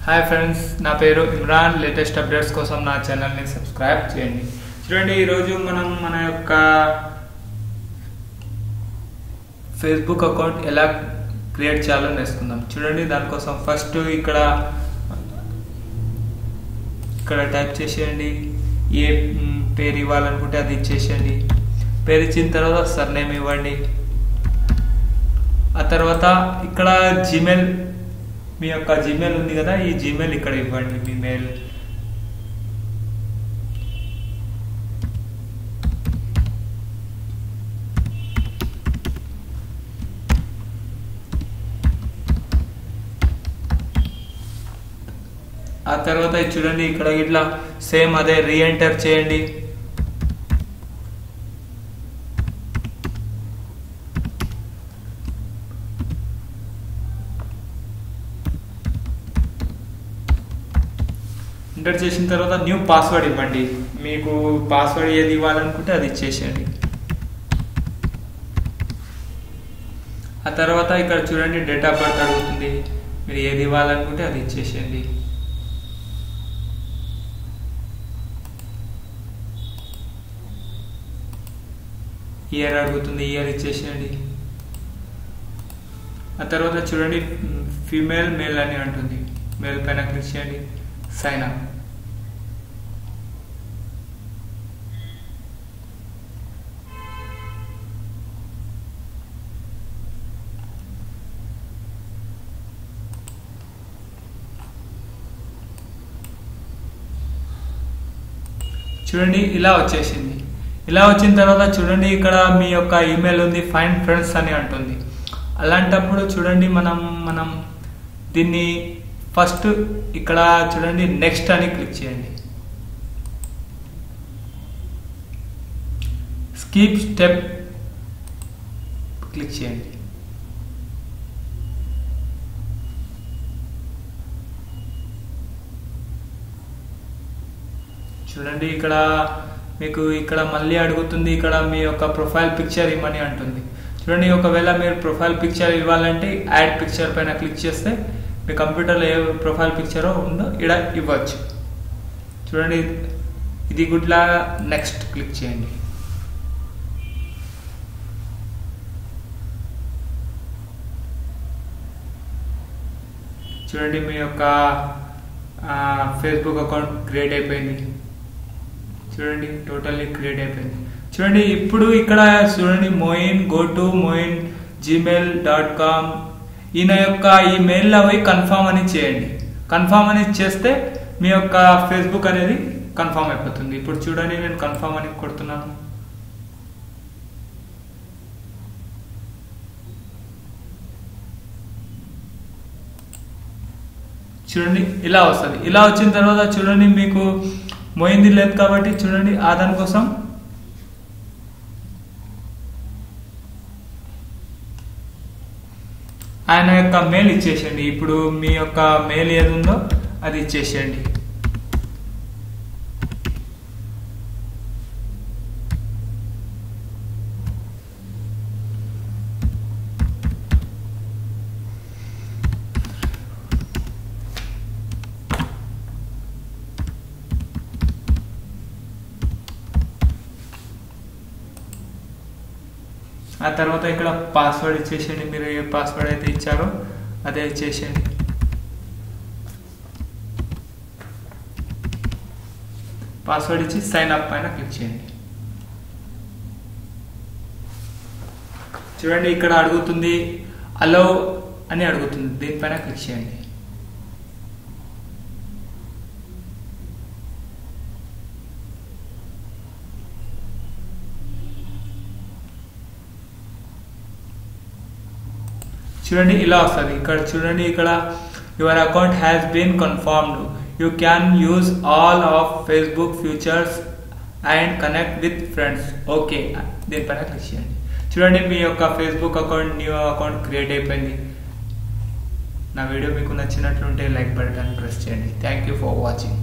Hi friends, నా పేరు Imran. Latest updates కోసం నా ఛానల్ని సబ్స్క్రైబ్ చేయండి. చూడండి, ఈరోజు మనం మన యొక్క ఫేస్బుక్ అకౌంట్ ఎలా క్రియేట్ చేయాలో నేర్చుకుందాం. చూడండి, దానికోసం ఫస్ట్ ఇక్కడ టైప్ చేసేయండి. ఏ పేరు ఇవ్వాలనుకుంటే అది ఇచ్చేసేయండి. పేరు ఇచ్చిన తర్వాత సర్నేమ్ ఇవ్వండి. ఆ తర్వాత ఇక్కడ జీమెయిల్, మీ యొక్క జీమెయిల్ ఉంది కదా, ఈ జీమెయిల్ ఇక్కడ ఇవ్వండి. మీ మెయిల్ ఆ తర్వాత చూడండి, ఇక్కడ ఇట్లా సేమ్ అదే రీఎంటర్ చేయండి. ఎంటర్ చేసిన తర్వాత న్యూ పాస్వర్డ్ ఇవ్వండి. మీకు పాస్వర్డ్ ఏది ఇవ్వాలనుకుంటే అది ఇచ్చేసేయండి. ఆ తర్వాత ఇక్కడ చూడండి, డేట్ ఆఫ్ బర్త్ అడుగుతుంది. మీరు ఏది ఇవ్వాలనుకుంటే అది ఇచ్చేసేయండి. ఇయర్ అడుగుతుంది, ఇయర్ ఇచ్చేసేయండి. ఆ తర్వాత చూడండి, ఫీమేల్ మేల్ అని అంటుంది. మేల్ పైన క్లిక్ చేయండి. Sign up. చూడండి, ఇలా వచ్చేసింది. ఇలా వచ్చిన తర్వాత చూడండి, ఇక్కడ మీ యొక్క ఈమెయిల్ ఉంది, ఫైండ్ ఫ్రెండ్స్ అని అంటుంది. అలాంటప్పుడు చూడండి, మనం దీన్ని ఫస్ట్ ఇక్కడ చూడండి, నెక్స్ట్ అని క్లిక్ చేయండి. స్కిప్ స్టెప్ క్లిక్ చేయండి. చూడండి, ఇక్కడ మీకు ఇక్కడ మళ్ళీ అడుగుతుంది. ఇక్కడ మీ యొక్క ప్రొఫైల్ పిక్చర్ ఇవ్వమని అంటుంది. చూడండి, ఒకవేళ మీరు ప్రొఫైల్ పిక్చర్ ఇవ్వాలంటే యాడ్ పిక్చర్ పైన క్లిక్ చేస్తే మీ కంప్యూటర్లో ఏ ప్రొఫైల్ పిక్చరో ఉందో ఇక్కడ ఇవ్వచ్చు. చూడండి, ఇది గుడ్లా నెక్స్ట్ క్లిక్ చేయండి. చూడండి, మీ యొక్క ఫేస్బుక్ అకౌంట్ క్రియేట్ అయిపోయింది. చూడండి, టోటల్లీ క్రియేట్ అయిపోయింది. చూడండి, ఇప్పుడు ఇక్కడ చూడండి, మోయిన్ గో టు moin@gmail.com ఈయన యొక్క ఈ మెయిల్లో పోయి కన్ఫర్మ్ అని చేయండి. కన్ఫర్మ్ అని చేస్తే మీ యొక్క ఫేస్బుక్ అనేది కన్ఫర్మ్ అయిపోతుంది. ఇప్పుడు చూడండి, నేను కన్ఫర్మ్ అని కొడుతున్నాను. చూడండి, ఇలా వస్తుంది. ఇలా వచ్చిన తర్వాత చూడండి, మీకు మోయింది లేదు కాబట్టి చూడండి, దానికోసం ఆయన యొక్క మెయిల్ ఇచ్చేసేయండి. ఇప్పుడు మీ యొక్క మెయిల్ ఏది ఉందో అది ఇచ్చేసేయండి. ఆ తర్వాత ఇక్కడ పాస్వర్డ్ ఇచ్చేసేయండి. మీరు ఏ పాస్వర్డ్ అయితే ఇచ్చారో అదే ఇచ్చేసేయండి. పాస్వర్డ్ ఇచ్చి సైన్ అప్ పైన క్లిక్ చేయండి. చూడండి, ఇక్కడ అడుగుతుంది అలౌ అని అడుగుతుంది. దీనిపైన క్లిక్ చేయండి. చూడండి, ఇలా వస్తుంది. ఇక్కడ చూడండి, ఇక్కడ your account has been confirmed. You can use all of Facebook features and connect with friends. Okay, దీనిపైన క్లిక్ చేయండి. చూడండి, మీ యొక్క Facebook account new account create అయిపోయింది. నా వీడియో మీకు నచ్చినట్లుంటే లైక్ బటన్ ప్రెస్ చేయండి. Thank you for watching.